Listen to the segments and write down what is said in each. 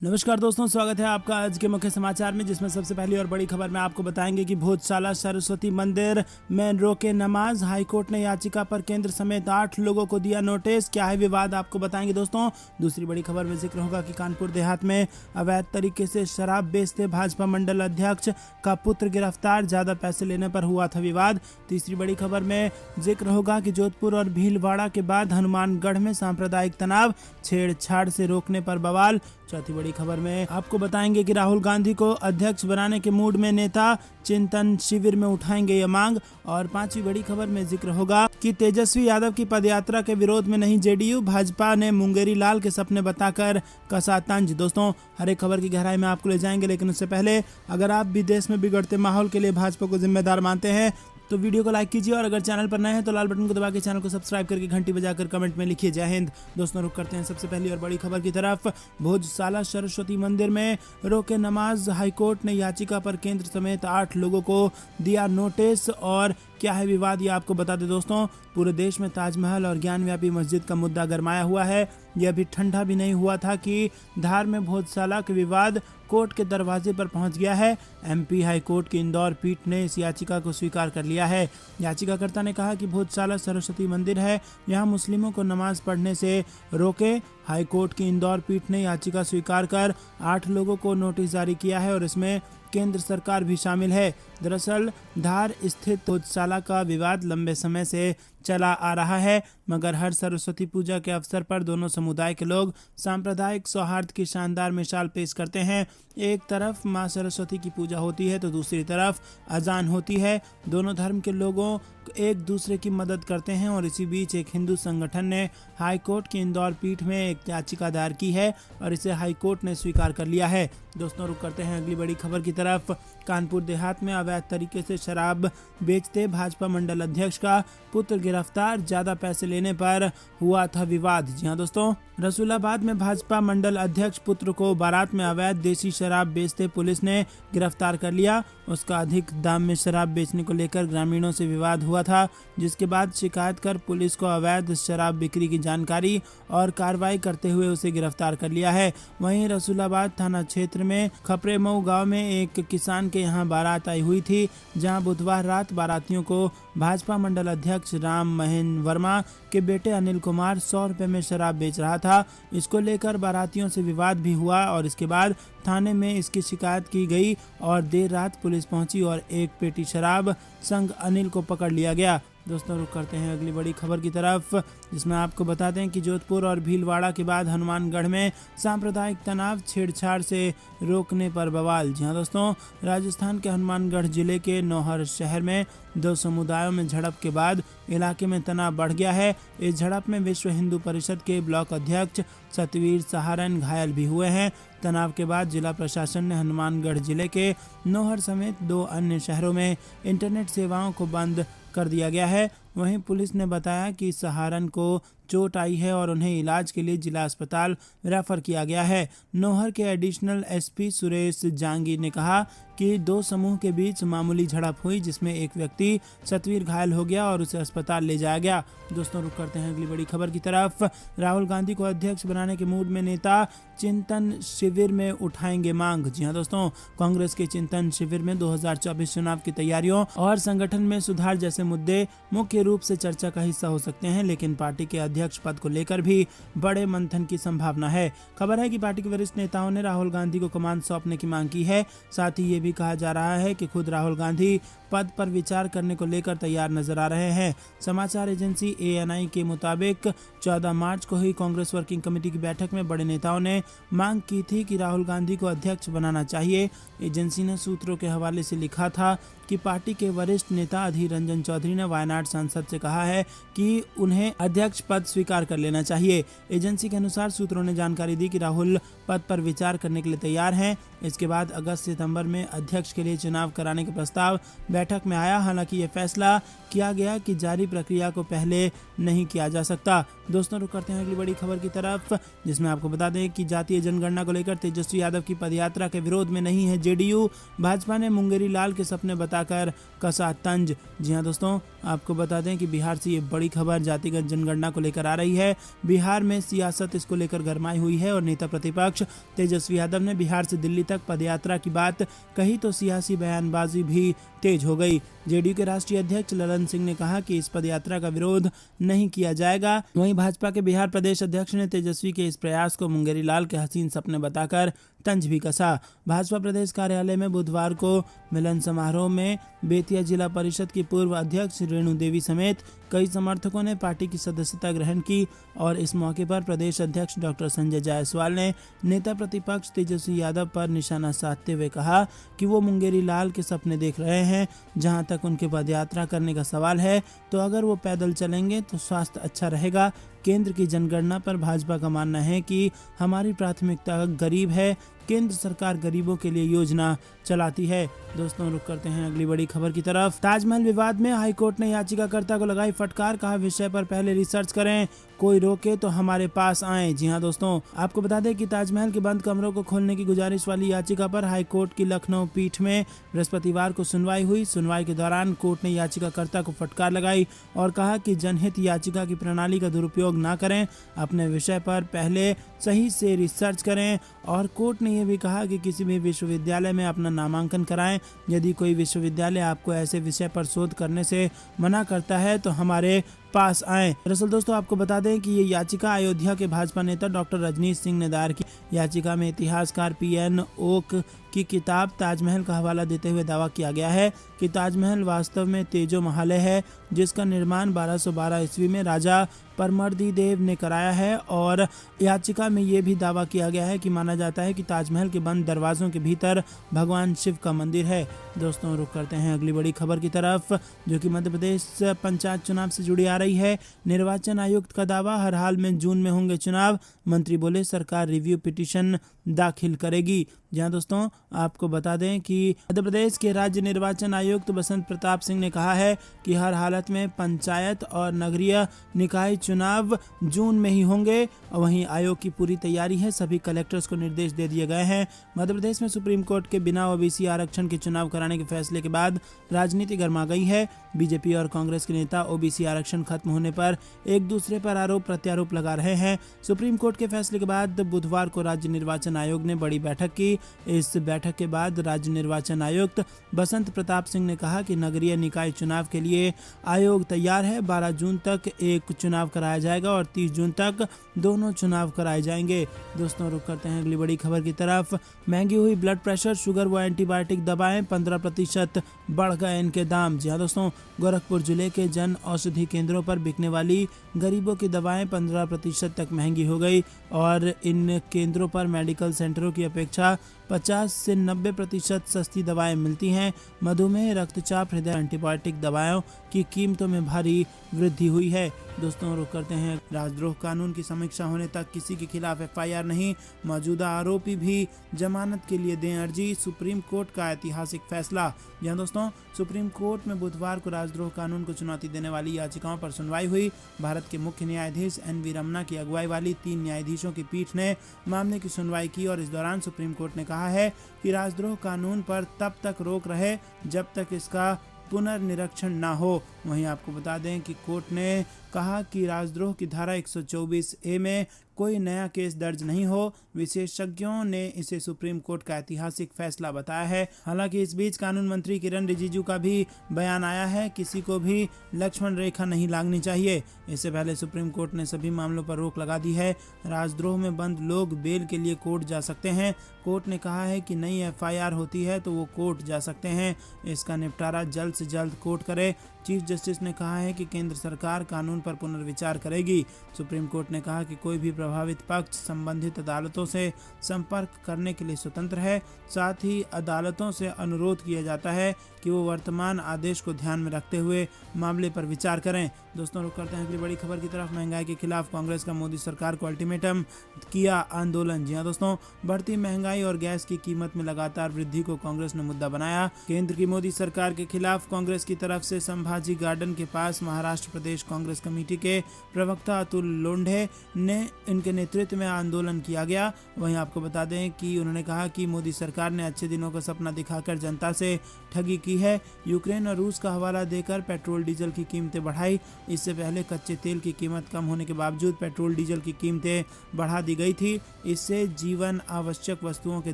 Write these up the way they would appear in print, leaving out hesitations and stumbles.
नमस्कार दोस्तों, स्वागत है आपका आज के मुख्य समाचार में, जिसमें सबसे पहली और बड़ी खबर में आपको बताएंगे कि भोजशाला सरस्वती मंदिर में रोके नमाज, हाईकोर्ट ने याचिका पर केंद्र समेत 8 लोगों को दिया नोटिस। क्या है विवाद, आपको बताएंगे दोस्तों। दूसरी बड़ी खबर में जिक्र होगा कि कानपुर देहात में अवैध तरीके से शराब बेचते भाजपा मंडल अध्यक्ष का पुत्र गिरफ्तार, ज्यादा पैसे लेने पर हुआ था विवाद। तीसरी बड़ी खबर में जिक्र होगा कि जोधपुर और भीलवाड़ा के बाद हनुमानगढ़ में सांप्रदायिक तनाव, छेड़छाड़ से रोकने पर बवाल। चौथी बड़ी खबर में आपको बताएंगे कि राहुल गांधी को अध्यक्ष बनाने के मूड में नेता, चिंतन शिविर में उठाएंगे ये मांग। और पांचवी बड़ी खबर में जिक्र होगा कि तेजस्वी यादव की पदयात्रा के विरोध में नहीं जेडीयू, भाजपा ने मुंगेरी लाल के सपने बताकर कसा तंज। दोस्तों, हर एक खबर की गहराई में आपको ले जाएंगे, लेकिन उससे पहले अगर आप भी देश में बिगड़ते माहौल के लिए भाजपा को जिम्मेदार मानते हैं तो वीडियो को लाइक कीजिए, और अगर चैनल पर नए हैं तो लाल बटन को दबा के चैनल को सब्सक्राइब करके घंटी बजाकर कमेंट में लिखिए जय हिंद। दोस्तों, रुक करते हैं सबसे पहली और बड़ी खबर की तरफ। भोजशाला सरस्वती मंदिर में रोके नमाज, हाईकोर्ट ने याचिका पर केंद्र समेत 8 लोगों को दिया नोटिस। और क्या है विवाद, ये आपको बता दें दोस्तों। पूरे देश में ताजमहल और ज्ञानव्यापी मस्जिद का मुद्दा गरमाया हुआ है। यह अभी ठंडा भी नहीं हुआ था कि धार में भोजशाला के विवाद कोर्ट के दरवाजे पर पहुंच गया है। एमपी हाई कोर्ट की इंदौर पीठ ने इस याचिका को स्वीकार कर लिया है। याचिकाकर्ता ने कहा कि भोजशाला सरस्वती मंदिर है, यहां मुस्लिमों को नमाज पढ़ने से रोके। हाई कोर्ट की इंदौर पीठ ने याचिका स्वीकार कर 8 लोगों को नोटिस जारी किया है, और इसमें केंद्र सरकार भी शामिल है। दरअसल धार स्थित भोजशाला का विवाद लंबे समय से चला आ रहा है, मगर हर सरस्वती पूजा के अवसर पर दोनों समुदाय के लोग सांप्रदायिक सौहार्द की शानदार मिसाल पेश करते हैं। एक तरफ मां सरस्वती की पूजा होती है तो दूसरी तरफ अजान होती है। दोनों धर्म के लोगों एक दूसरे की मदद करते हैं, और इसी बीच एक हिंदू संगठन ने हाई कोर्ट की इंदौर पीठ में एक याचिका दायर की है, और इसे हाई कोर्ट ने स्वीकार कर लिया है। दोस्तों, रुक करते हैं अगली बड़ी खबर की तरफ। कानपुर देहात में अवैध तरीके से शराब बेचते भाजपा मंडल अध्यक्ष का पुत्र गिरफ्तार, ज्यादा पैसे लेने पर हुआ था विवाद। जी हाँ दोस्तों, रसूलाबाद में भाजपा मंडल अध्यक्ष पुत्र को बारात में अवैध देसी शराब बेचते पुलिस ने गिरफ्तार कर लिया। उसका अधिक दाम में शराब बेचने को लेकर ग्रामीणों से विवाद हुआ था, जिसके बाद शिकायत कर पुलिस को अवैध शराब बिक्री की जानकारी और कार्रवाई करते हुए उसे गिरफ्तार कर लिया है। वहीं रसूलाबाद थाना क्षेत्र में खपरेमऊ गांव में एक किसान के यहां बारात आई हुई थी, जहां बुधवार रात बारातियों को भाजपा मंडल अध्यक्ष राम महेंद्र वर्मा के बेटे अनिल कुमार 100 रुपए में शराब बेच रहा था। इसको लेकर बारातियों से विवाद भी हुआ, और इसके बाद थाने में इसकी शिकायत की गई, और देर रात पुलिस पहुंची और एक पेटी शराब संग अनिल को पकड़ लिया गया। दोस्तों, रुक करते हैं अगली बड़ी खबर की तरफ, जिसमें आपको बता दें कि जोधपुर और भीलवाड़ा के बाद हनुमानगढ़ में सांप्रदायिक तनाव, छेड़छाड़ से रोकने पर बवाल। जी हाँ दोस्तों, राजस्थान के हनुमानगढ़ जिले के नौहर शहर में 2 समुदायों में झड़प के बाद इलाके में तनाव बढ़ गया है। इस झड़प में विश्व हिंदू परिषद के ब्लॉक अध्यक्ष सतवीर सहारन घायल भी हुए हैं। तनाव के बाद जिला प्रशासन ने हनुमानगढ़ जिले के नौहर समेत 2 अन्य शहरों में इंटरनेट सेवाओं को बंद कर दिया गया है। वहीं पुलिस ने बताया कि सहारन को चोट आई है और उन्हें इलाज के लिए जिला अस्पताल रेफर किया गया है। नौहर के एडिशनल एसपी सुरेश जांगीर ने कहा कि 2 समूह के बीच मामूली झड़प हुई, जिसमें एक व्यक्ति सतवीर घायल हो गया और उसे अस्पताल ले जाया गया। दोस्तों, रुक करते हैं अगली बड़ी खबर की तरफ। राहुल गांधी को अध्यक्ष बनाने के मूड में नेता, चिंतन शिविर में उठाएंगे मांग। जी हाँ दोस्तों, कांग्रेस के चिंतन शिविर में 2024 चुनाव की तैयारियों और संगठन में सुधार जैसे मुद्दे मुख्य रूप से चर्चा का हिस्सा हो सकते हैं, लेकिन पार्टी के अध्यक्ष पद को लेकर भी बड़े मंथन की संभावना है। खबर है कि पार्टी के वरिष्ठ नेताओं ने राहुल गांधी को कमान सौंपने की मांग की है। साथ ही ये भी कहा जा रहा है कि खुद राहुल गांधी पद पर विचार करने को लेकर तैयार नजर आ रहे हैं। समाचार एजेंसी एएनआई के मुताबिक 14 मार्च को हुई कांग्रेस वर्किंग कमेटी की बैठक में बड़े नेताओं ने मांग की थी कि राहुल गांधी को अध्यक्ष बनाना चाहिए। एजेंसी ने सूत्रों के हवाले से लिखा था कि पार्टी के वरिष्ठ नेता अधीर रंजन चौधरी ने वायनाड सांसद से कहा है कि उन्हें अध्यक्ष पद स्वीकार कर लेना चाहिए। एजेंसी के अनुसार सूत्रों ने जानकारी दी कि राहुल पद पर विचार करने के लिए तैयार हैं। इसके बाद अगस्त सितंबर में अध्यक्ष के लिए चुनाव कराने का प्रस्ताव बैठक में आया। हालांकि ये फैसला किया गया कि जारी प्रक्रिया को पहले नहीं किया जा सकता। दोस्तों, रुक करते हैं अगली बड़ी खबर की तरफ, जिसमें आपको बता दें कि जातीय जनगणना को लेकर तेजस्वी यादव की पदयात्रा के विरोध में नहीं है जेडीयू, भाजपा ने मुंगेरी लाल के सपने बताकर कसा तंज। जी हाँ दोस्तों, आपको बता दें कि बिहार से ये बड़ी खबर जातिगत जनगणना को लेकर आ रही है। बिहार में सियासत इसको लेकर गरमाई हुई है और नेता प्रतिपक्ष तेजस्वी यादव ने बिहार से दिल्ली तक पदयात्रा की बात कही तो सियासी बयानबाजी भी तेज हो गई। जेडीयू के राष्ट्रीय अध्यक्ष ललन सिंह ने कहा कि इस पदयात्रा का विरोध नहीं किया जाएगा। वहीं भाजपा के बिहार प्रदेश अध्यक्ष ने तेजस्वी के इस प्रयास को मुंगेरी लाल के हसीन सपने बताकर तंज भी कसा। भाजपा प्रदेश कार्यालय में बुधवार को मिलन समारोह में बेतिया जिला परिषद की पूर्व अध्यक्ष रेणु देवी समेत कई समर्थकों ने पार्टी की सदस्यता ग्रहण की और इस मौके पर प्रदेश अध्यक्ष डॉक्टर संजय जायसवाल ने नेता प्रतिपक्ष तेजस्वी यादव पर निशाना साधते हुए कहा कि वो मुंगेरी लाल के सपने देख रहे हैं। जहां तक उनके पदयात्रा करने का सवाल है तो अगर वो पैदल चलेंगे तो स्वास्थ्य अच्छा रहेगा। केंद्र की जनगणना पर भाजपा का मानना है कि हमारी प्राथमिकता गरीब है। केंद्र सरकार गरीबों के लिए योजना चलाती है। दोस्तों रुक करते हैं अगली बड़ी खबर की तरफ। ताजमहल विवाद में हाईकोर्ट ने याचिकाकर्ता को लगाई फटकार, कहा विषय पर पहले रिसर्च करें, कोई रोके तो हमारे पास आए। जी हां दोस्तों, आपको बता दें कि ताजमहल के बंद कमरों को खोलने की गुजारिश वाली याचिका पर हाईकोर्ट की लखनऊ पीठ में बृहस्पतिवार को सुनवाई हुई। सुनवाई के दौरान कोर्ट ने याचिकाकर्ता को फटकार लगाई और कहा कि जनहित याचिका की प्रणाली का दुरुपयोग न करें, अपने विषय पर पहले सही से रिसर्च करें। और कोर्ट ने यह भी कहा कि किसी भी विश्वविद्यालय में अपना नामांकन कराएं। यदि कोई विश्वविद्यालय आपको ऐसे विषय पर शोध करने से मना करता है तो हमारे पास आए। दरअसल दोस्तों आपको बता दें कि ये याचिका अयोध्या के भाजपा नेता डॉक्टर रजनीश सिंह ने दायर की। याचिका में इतिहासकार पीएन ओक की किताब ताजमहल का हवाला देते हुए दावा किया गया है कि ताजमहल वास्तव में तेजो महल है, जिसका निर्माण 1212 ईस्वी में राजा परमर्दी देव ने कराया है। और याचिका में ये भी दावा किया गया है कि माना जाता है कि ताजमहल के बंद दरवाजों के भीतर भगवान शिव का मंदिर है। दोस्तों रुक करते हैं अगली बड़ी खबर की तरफ, जो कि मध्य प्रदेश पंचायत चुनाव से जुड़ी आ रही है। निर्वाचन आयुक्त का दावा, हर हाल में जून में होंगे चुनाव। मंत्री बोले सरकार रिव्यू पिटीशन दाखिल करेगी। जहां दोस्तों आपको बता दें कि मध्य प्रदेश के राज्य निर्वाचन आयुक्त बसंत प्रताप सिंह ने कहा है कि हर हालत में पंचायत और नगरीय निकाय चुनाव जून में ही होंगे। वहीं आयोग की पूरी तैयारी है, सभी कलेक्टर्स को निर्देश दे दिए गए हैं। मध्य प्रदेश में सुप्रीम कोर्ट के बिना ओबीसी आरक्षण के चुनाव कराने के फैसले के बाद राजनीति गर्मा गई है। बीजेपी और कांग्रेस के नेता ओबीसी आरक्षण खत्म होने पर एक दूसरे पर आरोप प्रत्यारोप लगा रहे हैं। सुप्रीम कोर्ट के फैसले के बाद बुधवार को राज्य निर्वाचन आयोग ने बड़ी बैठक की। इस बैठक के बाद राज्य निर्वाचन आयुक्त बसंत प्रताप सिंह ने कहा कि नगरीय निकाय चुनाव के लिए आयोग तैयार है। 12 जून तक एक चुनाव कराया जाएगा और 30 जून तक दोनों चुनाव कराए जाएंगे। दोस्तों रुक करते हैं अगली बड़ी खबर की तरफ। महंगी हुई ब्लड प्रेशर, शुगर व एंटीबायोटिक दवाएं 15% बढ़ गए इनके दाम। जी हाँ दोस्तों, गोरखपुर जिले के जन औषधि केंद्रों पर बिकने वाली गरीबों की दवाएं 15% तक महंगी हो गई और इन केंद्रों पर मेडिकल सेंटरों की अपेक्षा 50 से 90% सस्ती दवाएं मिलती हैं। मधुमेह, रक्तचाप, हृदय, एंटीबायोटिक दवाओं की कीमतों में भारी वृद्धि हुई है। दोस्तों रुक करते हैं, राजद्रोह कानून की समीक्षा होने तक किसी के खिलाफ एफआईआर नहीं, मौजूदा आरोपी भी जमानत के लिए दें अर्जी, सुप्रीम कोर्ट का ऐतिहासिक फैसला। जहां दोस्तों सुप्रीम कोर्ट में बुधवार को राजद्रोह कानून को चुनौती देने वाली याचिकाओं पर सुनवाई हुई। भारत के मुख्य न्यायाधीश एनवी रमन्ना की अगुवाई वाली 3 न्यायाधीशों की पीठ ने मामले की सुनवाई की और इस दौरान सुप्रीम कोर्ट ने कहा है कि राजद्रोह कानून पर तब तक रोक रहे जब तक इसका पुनर्निरीक्षण न हो। वहीं आपको बता दें कि कोर्ट ने कहा कि राजद्रोह की धारा 124A में कोई नया केस दर्ज नहीं हो। विशेषज्ञों ने इसे सुप्रीम कोर्ट का ऐतिहासिक फैसला बताया है। हालांकि इस बीच कानून मंत्री किरण रिजिजू का भी बयान आया है, किसी को भी लक्ष्मण रेखा नहीं लागनी चाहिए। इससे पहले सुप्रीम कोर्ट ने सभी मामलों पर रोक लगा दी है। राजद्रोह में बंद लोग बेल के लिए कोर्ट जा सकते हैं। कोर्ट ने कहा है कि नई एफआईआर होती है तो वो कोर्ट जा सकते हैं, इसका निपटारा जल्द से जल्द कोर्ट करे। चीफ जस्टिस ने कहा है कि केंद्र सरकार कानून पर पुनर्विचार करेगी। सुप्रीम कोर्ट ने कहा कि कोई भी प्रभावित पक्ष संबंधित अदालतों से संपर्क करने के लिए स्वतंत्र है। साथ ही अदालतों से अनुरोध किया जाता है कि वो वर्तमान आदेश को ध्यान में रखते हुए मामले पर विचार करें। दोस्तों रुक करते हैं अगली बड़ी खबर की तरफ। महंगाई के खिलाफ कांग्रेस का मोदी सरकार को अल्टीमेटम, किया आंदोलन। जी हां दोस्तों, बढ़ती महंगाई और गैस की कीमत में लगातार वृद्धि को कांग्रेस ने मुद्दा बनाया। केंद्र की मोदी सरकार के खिलाफ कांग्रेस की तरफ से संभाजी गार्डन के पास महाराष्ट्र प्रदेश कांग्रेस कमेटी के प्रवक्ता अतुल लोंढे ने इनके नेतृत्व में आंदोलन किया गया। वहीं आपको बता दें कि उन्होंने कहा कि मोदी सरकार ने अच्छे दिनों का सपना दिखाकर जनता से ठगी की है। यूक्रेन और रूस का हवाला देकर पेट्रोल डीजल की कीमतें बढ़ाई। इससे पहले कच्चे तेल की कीमत कम होने के बावजूद पेट्रोल डीजल की कीमतें बढ़ा दी गई थी। इससे जीवन आवश्यक वस्तुओं के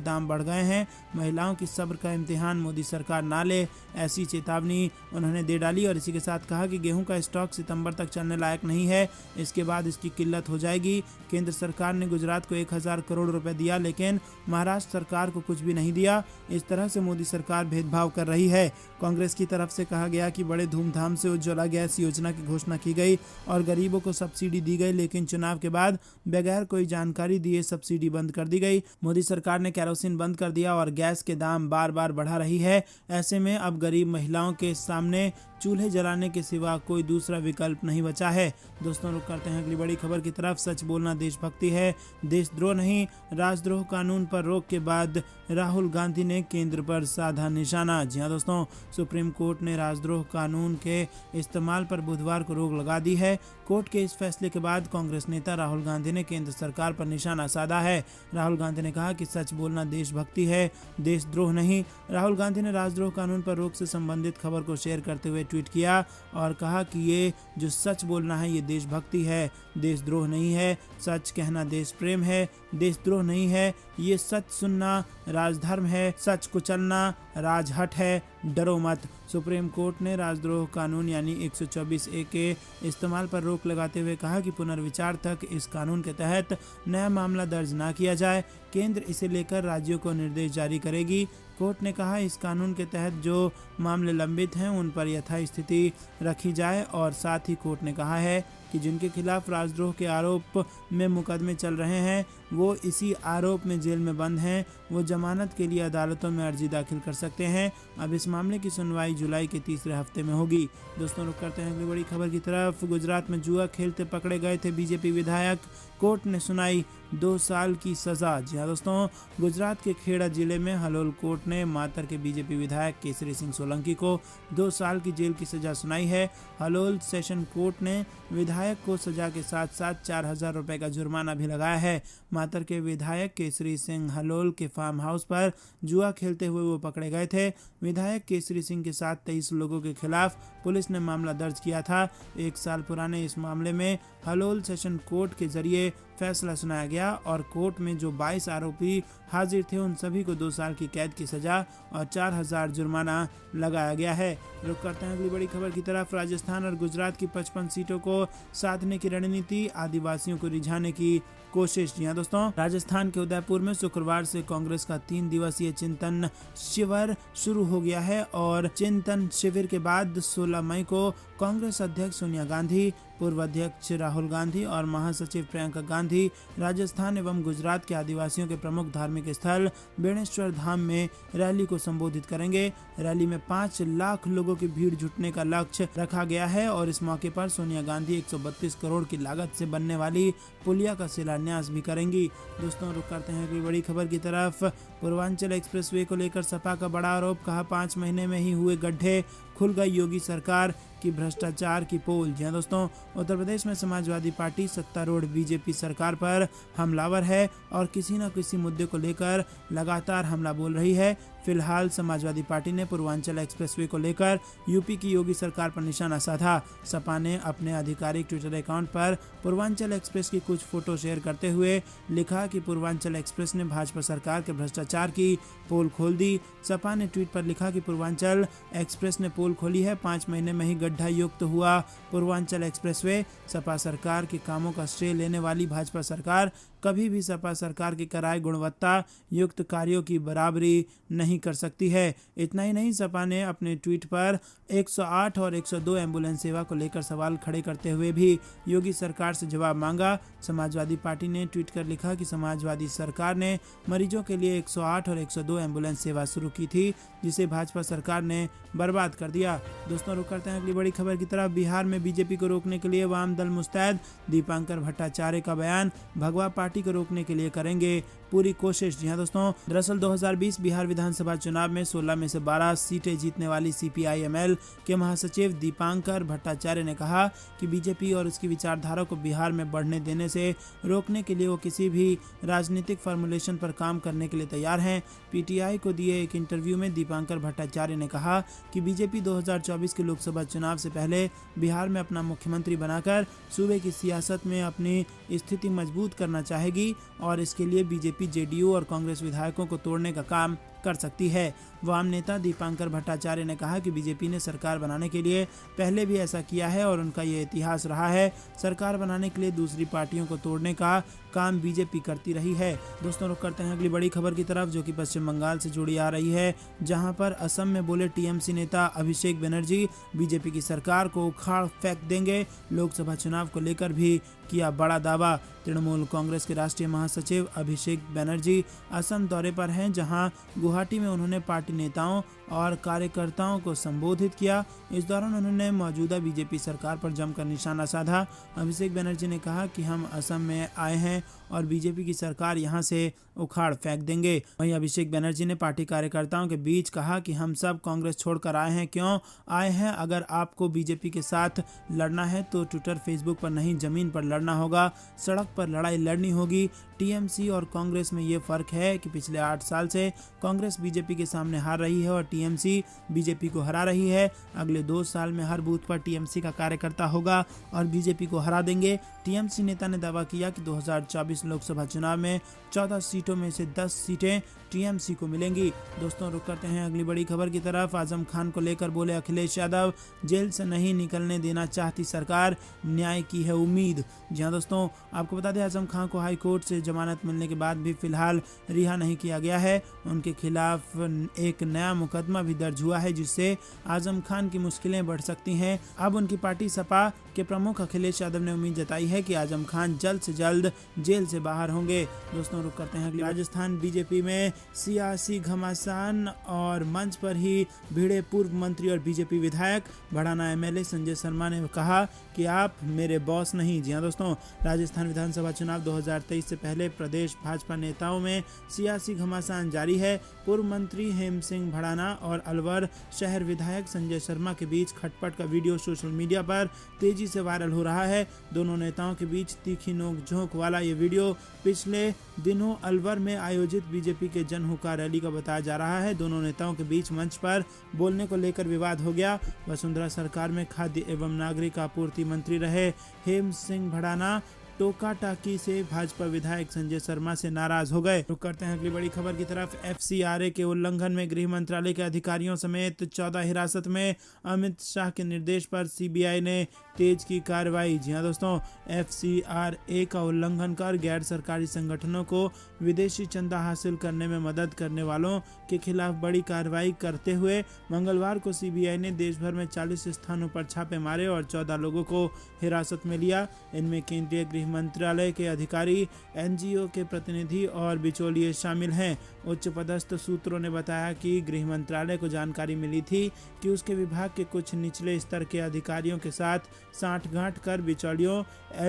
दाम बढ़ गए हैं। महिलाओं की सब्र का इम्तिहान मोदी सरकार ना ले, ऐसी चेतावनी उन्होंने दे डाली। और इसी के साथ कहा कि गेहूं का स्टॉक सितंबर तक चलने लायक नहीं है, इसके बाद इसकी किल्लत हो जाएगी। केंद्र सरकार ने गुजरात को 1000 करोड़ रुपए दिया, लेकिन महाराष्ट्र सरकार को कुछ भी नहीं दिया। इस तरह से मोदी सरकार भेदभाव कर रही है। कांग्रेस की तरफ से कहा गया कि बड़े धूमधाम से उज्ज्वला गैस योजना की घोषणा की गई और गरीबों को सब्सिडी दी गई, लेकिन चुनाव के बाद बगैर कोई जानकारी दिए सब्सिडी बंद कर दी गई। मोदी सरकार ने केरोसिन बंद कर दिया और गैस के दाम बार बार बढ़ा रही है। ऐसे में अब गरीब महिलाओं के सामने चूल्हे जलाने के सिवा कोई दूसरा विकल्प नहीं बचा है। दोस्तों रुक करते हैं अगली बड़ी खबर की तरफ। सच बोलना देशभक्ति है, देशद्रोह नहीं। राजद्रोह कानून पर रोक के बाद राहुल गांधी ने केंद्र पर साधा निशाना। जी हां दोस्तों, सुप्रीम कोर्ट ने राजद्रोह कानून के इस्तेमाल पर बुधवार को रोक लगा दी है। कोर्ट के इस फैसले के बाद कांग्रेस नेता राहुल गांधी ने केंद्र सरकार पर निशाना साधा है। राहुल गांधी ने कहा कि सच बोलना देशभक्ति है, देशद्रोह नहीं। राहुल गांधी ने राजद्रोह कानून पर रोक से संबंधित खबर को शेयर करते हुए ट्वीट किया और कहा कि ये जो सच बोलना है ये देशभक्ति है, देशद्रोह नहीं है। सच कहना देश प्रेम है, देशद्रोह नहीं है। ये सच सुनना राजधर्म है, सच कुचलना राजहट है, डरो मत। सुप्रीम कोर्ट ने राजद्रोह कानून यानी 124A के इस्तेमाल पर रोक लगाते हुए कहा कि पुनर्विचार तक इस कानून के तहत नया मामला दर्ज ना किया जाए। केंद्र इसे लेकर राज्यों को निर्देश जारी करेगी। कोर्ट ने कहा इस कानून के तहत जो मामले लंबित हैं उन पर यथास्थिति रखी जाए और साथ ही कोर्ट ने कहा है कि जिनके खिलाफ राजद्रोह के आरोप में मुकदमे चल रहे हैं वो इसी आरोप में जेल में बंद हैं, वो जमानत के लिए अदालतों में अर्जी दाखिल कर सकते हैं। अब इस मामले की सुनवाई जुलाई के तीसरे हफ्ते में होगी। दोस्तों रुक करते हैं अगली बड़ी खबर की तरफ। गुजरात में जुआ खेलते पकड़े गए थे बीजेपी विधायक, कोर्ट ने सुनाई 2 साल की सजा। जी हाँ दोस्तों, गुजरात के खेड़ा जिले में हलोल कोर्ट ने मातर के बीजेपी विधायक केसरी सिंह सोलंकी को 2 साल की जेल की सजा सुनाई है। हलोल सेशन कोर्ट ने विधायक को सजा के साथ साथ 4000 रुपए का जुर्माना भी लगाया है। मातर के विधायक केसरी सिंह हलोल के फार्म हाउस पर जुआ खेलते हुए वो पकड़े गए थे। विधायक केसरी सिंह के साथ 23 लोगों के खिलाफ पुलिस ने मामला दर्ज किया था। 1 साल पुराने इस मामले में हलोल सेशन कोर्ट के जरिए फैसला सुनाया गया और कोर्ट में जो 22 आरोपी हाजिर थे उन सभी को 2 साल की कैद की सजा और 4000 जुर्माना लगाया गया है। रुक करते हैं अगली बड़ी खबर की तरफ। राजस्थान और गुजरात की 55 सीटों को साधने की रणनीति, आदिवासियों को रिझाने की कोशिश। जी हाँ दोस्तों, राजस्थान के उदयपुर में शुक्रवार से कांग्रेस का 3 दिवसीय चिंतन शिविर शुरू हो गया है और चिंतन शिविर के बाद 16 मई को कांग्रेस अध्यक्ष सोनिया गांधी, पूर्व अध्यक्ष राहुल गांधी और महासचिव प्रियंका गांधी राजस्थान एवं गुजरात के आदिवासियों के प्रमुख धार्मिक स्थल बेणेश्वर धाम में रैली को संबोधित करेंगे। रैली में 5 लाख लोगों की भीड़ जुटने का लक्ष्य रखा गया है और इस मौके पर सोनिया गांधी 132 करोड़ की लागत से बनने वाली पुलिया का शिलान्यास भी करेंगी। दोस्तों रुक करते हैं अगली बड़ी खबर की तरफ। पूर्वांचल एक्सप्रेसवे को लेकर सपा का बड़ा आरोप, कहा 5 महीने में ही हुए गड्ढे, खुल गई योगी सरकार की भ्रष्टाचार की पोल। जी हाँ दोस्तों, उत्तर प्रदेश में समाजवादी पार्टी सत्तारूढ़ बीजेपी सरकार पर हमलावर है और किसी न किसी मुद्दे को लेकर लगातार हमला बोल रही है। फिलहाल समाजवादी पार्टी ने पूर्वांचल एक्सप्रेसवे को लेकर यूपी की योगी सरकार पर निशाना साधा। सपा ने अपने आधिकारिक ट्विटर अकाउंट पर पूर्वांचल एक्सप्रेस की कुछ फोटो शेयर करते हुए लिखा कि पूर्वांचल एक्सप्रेस ने भाजपा सरकार के भ्रष्टाचार की पोल खोल दी। सपा ने ट्वीट पर लिखा कि पूर्वांचल एक्सप्रेस ने पोल खोली है, 5 महीने में ही गड्ढा युक्त हुआ पूर्वांचल एक्सप्रेसवे। सपा सरकार के कामों का श्रेय लेने वाली भाजपा सरकार कभी भी सपा सरकार की कराए गुणवत्ता युक्त कार्यों की बराबरी नहीं कर सकती है। इतना ही नहीं, सपा ने अपने ट्वीट पर 108 और 102 एम्बुलेंस सेवा को लेकर सवाल खड़े करते हुए भी योगी सरकार से जवाब मांगा। समाजवादी पार्टी ने ट्वीट कर लिखा कि समाजवादी सरकार ने मरीजों के लिए 108 और 102 एम्बुलेंस सेवा शुरू की थी, जिसे भाजपा सरकार ने बर्बाद कर दिया। दोस्तों, रुक करते हैं अगली बड़ी खबर की तरफ। बिहार में बीजेपी को रोकने के लिए वाम दल मुस्तैद, दीपांकर भट्टाचार्य का बयान। भगवा पार्टी को रोकने के लिए करेंगे पूरी कोशिश। जी हां दोस्तों, दरअसल 2020 बिहार विधानसभा चुनाव में 16 में से 12 सीटें जीतने वाली CPI-ML के महासचिव दीपांकर भट्टाचार्य ने कहा कि बीजेपी और उसकी विचारधारा को बिहार में बढ़ने देने से रोकने के लिए वो किसी भी राजनीतिक फॉर्मुलेशन पर काम करने के लिए तैयार हैं। PTI को दिए एक इंटरव्यू में दीपांकर भट्टाचार्य ने कहा कि बीजेपी 2024 के लोकसभा चुनाव से पहले बिहार में अपना मुख्यमंत्री बनाकर सूबे की सियासत में अपनी स्थिति मजबूत करना चाहेगी और इसके लिए बीजेपी JDU और कांग्रेस विधायकों को तोड़ने का काम कर सकती है। वाम नेता दीपांकर भट्टाचार्य ने कहा कि बीजेपी ने सरकार बनाने के लिए पहले भी ऐसा किया है और उनका ये इतिहास रहा है। सरकार बनाने के लिए दूसरी पार्टियों को तोड़ने का काम बीजेपी करती रही है। दोस्तों, रुक करते हैं अगली बड़ी खबर की तरफ, जो कि पश्चिम बंगाल से जुड़ी आ रही है, जहां पर असम में बोले TMC नेता अभिषेक बनर्जी बीजेपी की सरकार को उखाड़ फेंक देंगे। लोकसभा चुनाव को लेकर भी किया बड़ा दावा। तृणमूल कांग्रेस के राष्ट्रीय महासचिव अभिषेक बनर्जी असम दौरे पर हैं, जहां गुवाहाटी में उन्होंने पार्टी नेताओं और कार्यकर्ताओं को संबोधित किया। इस दौरान उन्होंने मौजूदा बीजेपी सरकार पर जमकर निशाना साधा। अभिषेक बनर्जी ने कहा कि हम असम में आए हैं और बीजेपी की सरकार यहां से उखाड़ फेंक देंगे। वहीं अभिषेक बनर्जी ने पार्टी कार्यकर्ताओं के बीच कहा कि हम सब कांग्रेस छोड़कर आए हैं। क्यों आए हैं? अगर आपको बीजेपी के साथ लड़ना है तो ट्विटर फेसबुक पर नहीं, जमीन पर लड़ना होगा, सड़क पर लड़ाई लड़नी होगी। TMC और कांग्रेस में ये फर्क है कि पिछले 8 साल से कांग्रेस बीजेपी के सामने हार रही है और TMC बीजेपी को हरा रही है। अगले 2 साल में हर बूथ पर TMC का कार्यकर्ता होगा और बीजेपी को हरा देंगे। TMC नेता ने दावा किया कि 2024 लोकसभा चुनाव में 14 सीटों में से 10 सीटें TMC को मिलेंगी। दोस्तों, रुक करते हैं अगली बड़ी खबर की तरफ। आजम खान को लेकर बोले अखिलेश यादव, जेल से नहीं निकलने देना चाहती सरकार, न्याय की है उम्मीद। जी हां दोस्तों, आपको बता दें आजम खान को हाई कोर्ट से जमानत मिलने के बाद भी फिलहाल रिहा नहीं किया गया है। उनके खिलाफ एक नया मुकदमा भी दर्ज हुआ है, जिससे आजम खान की मुश्किलें बढ़ सकती हैं। अब उनकी पार्टी सपा के प्रमुख अखिलेश यादव ने उम्मीद जताई है कि आजम खान जल्द से जल्द जेल से बाहर होंगे। दोस्तों, रुक करते हैं अगली। राजस्थान बीजेपी में सियासी घमासान और मंच पर ही भिड़े पूर्व मंत्री और बीजेपी विधायक। भड़ाना MLA संजय शर्मा ने कहा कि आप मेरे बॉस नहीं। जी हां दोस्तों, राजस्थान विधानसभा चुनाव 2023 से पहले प्रदेश भाजपा नेताओं में सियासी घमासान जारी है। पूर्व मंत्री हेम सिंह भड़ाना और अलवर शहर विधायक संजय शर्मा के बीच खटपट का वीडियो सोशल मीडिया पर तेजी से वायरल हो रहा है। दोनों नेताओं के बीच तीखी नोक-झोंक वाला ये वीडियो पिछले दिनों अलवर में आयोजित बीजेपी के जन हुक्का रैली का बताया जा रहा है। दोनों नेताओं के बीच मंच पर बोलने को लेकर विवाद हो गया। वसुंधरा सरकार में खाद्य एवं नागरिक आपूर्ति मंत्री रहे हेम सिंह भड़ाना टोका टाकी से भाजपा विधायक संजय शर्मा से नाराज हो गए। रुक करते हैं अगली बड़ी खबर की तरफ। FCRA के उल्लंघन में गृह मंत्रालय के अधिकारियों समेत 14 हिरासत में। अमित शाह के निर्देश पर CBI ने तेज की कार्रवाई। जी हां दोस्तों, FCRA का उल्लंघन कर गैर सरकारी संगठनों को विदेशी चंदा हासिल करने में मदद करने वालों के खिलाफ बड़ी कार्रवाई करते हुए मंगलवार को CBI ने देश भर में 40 स्थानों पर छापे मारे और 14 लोगों को हिरासत में लिया। इनमें केंद्रीय गृह मंत्रालय के अधिकारी, NGO के प्रतिनिधि और बिचौलिए शामिल हैं। उच्च पदस्थ सूत्रों ने बताया कि गृह मंत्रालय को जानकारी मिली थी कि उसके विभाग के कुछ निचले स्तर के अधिकारियों के साथ साठगांठ कर बिचौलियों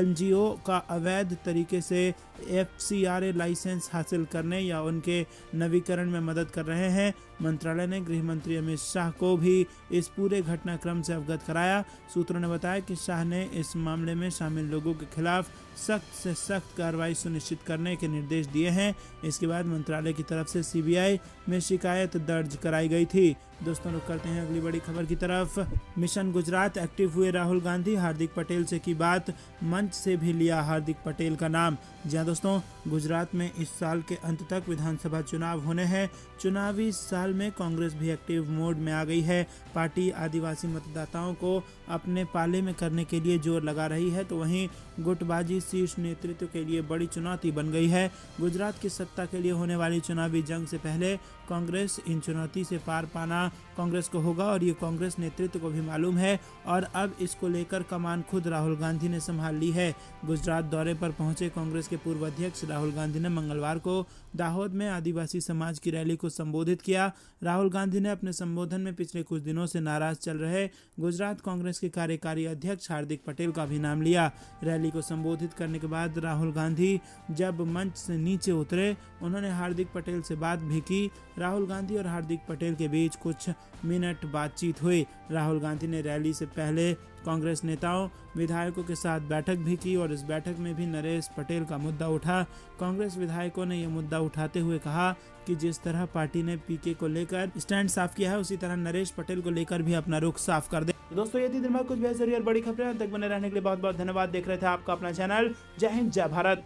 NGO का अवैध तरीके से FCRA लाइसेंस हासिल करने या उनके नवीकरण में मदद कर रहे हैं। मंत्रालय ने गृह मंत्री अमित शाह को भी इस पूरे घटनाक्रम से अवगत कराया। सूत्रों ने बताया कि शाह ने इस मामले में शामिल लोगों के खिलाफ सख्त से सख्त कार्रवाई सुनिश्चित करने के निर्देश दिए हैं। इसके बाद मंत्रालय की तरफ से CBI में शिकायत दर्ज कराई गई थी। दोस्तों, रुक करते हैं अगली बड़ी खबर की तरफ। मिशन गुजरात एक्टिव हुए राहुल गांधी, हार्दिक पटेल से की बात, मंच से भी लिया हार्दिक पटेल का नाम। जी हां दोस्तों, गुजरात में इस साल के अंत तक विधानसभा चुनाव होने हैं। चुनावी साल में कांग्रेस भी एक्टिव मोड में आ गई है। पार्टी आदिवासी मतदाताओं को अपने पाले में करने के लिए जोर लगा रही है, तो वहीं गुटबाजी शीर्ष नेतृत्व के लिए बड़ी चुनौती बन गई है। गुजरात की सत्ता के लिए होने वाली चुनावी जंग से पहले कांग्रेस इन चुनौती से पार पाना कांग्रेस को होगा और ये कांग्रेस नेतृत्व को भी मालूम है और अब इसको लेकर कमान खुद राहुल गांधी ने संभाल ली है। गुजरात दौरे पर पहुंचे कांग्रेस के पूर्व अध्यक्ष राहुल गांधी ने मंगलवार को दाहोद में आदिवासी समाज की रैली को संबोधित किया। राहुल गांधी ने अपने संबोधन में पिछले कुछ दिनों से नाराज चल रहे गुजरात कांग्रेस के कार्यकारी अध्यक्ष हार्दिक पटेल का भी नाम लिया। रैली को संबोधित करने के बाद राहुल गांधी जब मंच से नीचे उतरे, उन्होंने हार्दिक पटेल से बात भी की। राहुल गांधी और हार्दिक पटेल के बीच कुछ मिनट बातचीत हुई। राहुल गांधी ने रैली से पहले कांग्रेस नेताओं विधायकों के साथ बैठक भी की और इस बैठक में भी नरेश पटेल का मुद्दा उठा। कांग्रेस विधायकों ने यह मुद्दा उठाते हुए कहा कि जिस तरह पार्टी ने पीके को लेकर स्टैंड साफ किया है, उसी तरह नरेश पटेल को लेकर भी अपना रुख साफ कर दे। दोस्तों, ये थी दिन भर कुछ बेहद जरूरी और बड़ी खबरें। तक बने रहने के लिए बहुत बहुत धन्यवाद। देख रहे थे आपका अपना चैनल। जय हिंद, जय भारत।